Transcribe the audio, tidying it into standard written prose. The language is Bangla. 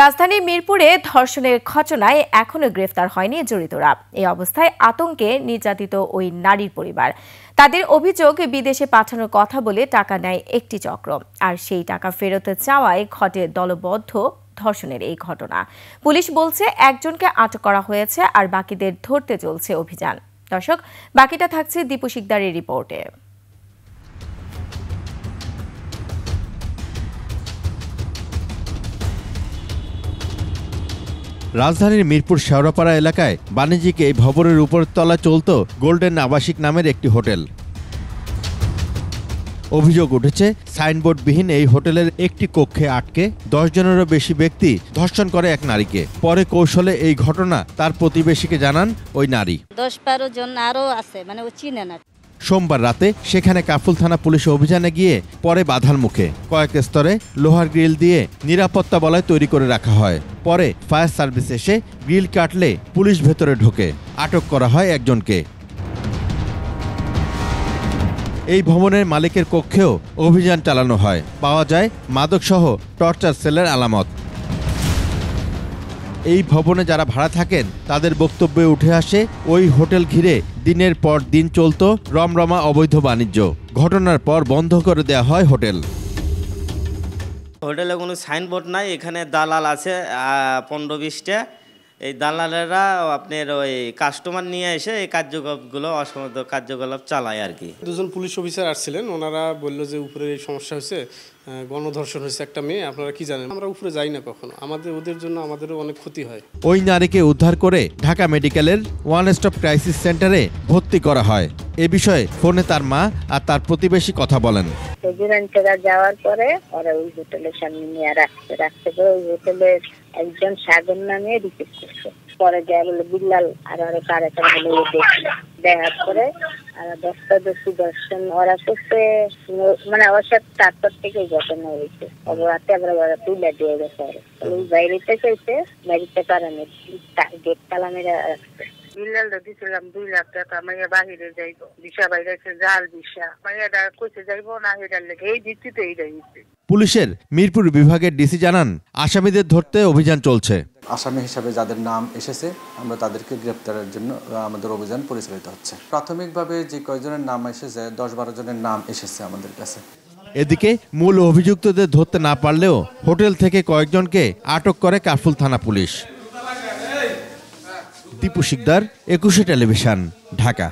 রাজধানীর মিরপুরে ধর্ষণের ঘটনায় এখনো গ্রেফতার হয়নি জড়িতরা। এই অবস্থায় আতঙ্কে নির্যাতিত ওই নারীর পরিবার। তাদের অভিযোগ, বিদেশে পাঠানোর কথা বলে টাকা নেয় একটি চক্র, আর সেই টাকা ফেরত চাওয়ায় ঘটে দলবদ্ধ ধর্ষণের এই ঘটনা। পুলিশ বলছে একজনকে আটক করা হয়েছে আর বাকিদের ধরতে চলছে অভিযান। দর্শক, বাকিটা থাকছে দীপু শিকদারের রিপোর্টে। রাজধানীর মিরপুর শেওড়াপাড়া এলাকায় বাণিজ্যিক এই ভবনের উপরের তলায় চলত গোল্ডেন আবাসিক নামের একটি হোটেল। অভিযোগ উঠেছে, সাইনবোর্ডবিহীন এই হোটেলের একটি কক্ষে আটকে 10 জনেরও বেশি ব্যক্তি ধর্ষণ করে এক নারীকে। পরে কৌশলে এই ঘটনা তার প্রতিবেশীকে জানান ওই নারী। 10-12 জন আরও আছে, মানে ও চিনে না। সোমবার রাতে সেখানে কাফরুল থানা পুলিশ অভিযানে গিয়ে পরে বাধার মুখে কয়েক স্তরে লোহার গ্রিল দিয়ে নিরাপত্তা বলয় তৈরি করে রাখা হয়। পরে ফায়ার সার্ভিস এসে গ্রিল কাটলে পুলিশ ভেতরে ঢোকে। আটক করা হয় একজনকে। এই ভবনের মালিকের কক্ষেও অভিযান চালানো হয়। পাওয়া যায় মাদকসহ টর্চার সেলের আলামত। এই ভবনে যারা ভাড়া থাকেন তাদের বক্তব্যে উঠে আসে, ওই হোটেল ঘিরে দিনের পর দিন চলত রমরমা অবৈধ বাণিজ্য। ঘটনার পর বন্ধ করে দেওয়া হয় হোটেল। হোটেলে কোনো সাইনবোর্ড নাই, এখানে দালাল আছে 15-20টা। এই দালালেরা আপনার ওই কাস্টমার নিয়ে এসে এই কার্যকলাপগুলো অসংগত কার্যকলাপ চালায় আর কি। দুজন পুলিশ অফিসার আসছিলেন, ওনারা বলল যে উপরে এই সমস্যা হয়েছে, গণধর্ষণ হয়েছে একটা মেয়ে, আপনারা কি জানেন? আমরা উপরে যাই না কখনো, ওদের জন্য আমাদেরও অনেক ক্ষতি হয়। ওই নারীকে উদ্ধার করে ঢাকা মেডিকেলের ওয়ান স্টপ ক্রাইসিস সেন্টারে ভর্তি করা হয়। এ বিষয়ে ফোনে তার মা আর তার প্রতিবেশী কথা বলেন। যাওয়ার পরে ওরা ওই হোটেলের সামনে নিয়ে রাখতে ওই হোটেলের একজন সাগর নামে রিকোয়েস্ট করছে। পরে যায় বলে বিল্লাল আর আরো কারেটা বলে দেখার পরে আর 10টা দর্শন ওরা করছে, মানে ওর সাথে তারপর থেকে ঘটনা হয়েছে। রাতে আবার ওরা তুলে দিয়ে গেছে। ওই বাইরেতে চাইছে, বাইরেতে কারণে গেট তালা মেরে রাখছে। বিল্লালটা দিছিলাম 2 লাখ টাকা, মাইয়া বাহিরে যাইব, ভিসা বাইরে জাল ভিসা, মাইয়াটা কইছে যাইব না, এটার লেগে এই ভিত্তিতে এইটা হয়েছে। পুলিশের মিরপুর বিভাগের ডিসি জানান, আসামিদের ধরতে অভিযান চলছে। আসামি হিসাবে যাদের নাম এসেছে আমরা তাদেরকে গ্রেপ্তারের জন্য আমাদের অভিযান পরিচালিত হচ্ছে। প্রাথমিকভাবে যে কয়েকজনের নাম এসেছে 10-12 জনের নাম এসেছে আমাদের কাছে। এদিকে মূল অভিযুক্তদের ধরতে না পারলেও হোটেল থেকে কয়েকজনকে আটক করে কাফরুল থানা পুলিশ। দীপু শিকদার, 21 টেলিভিশন, ঢাকা।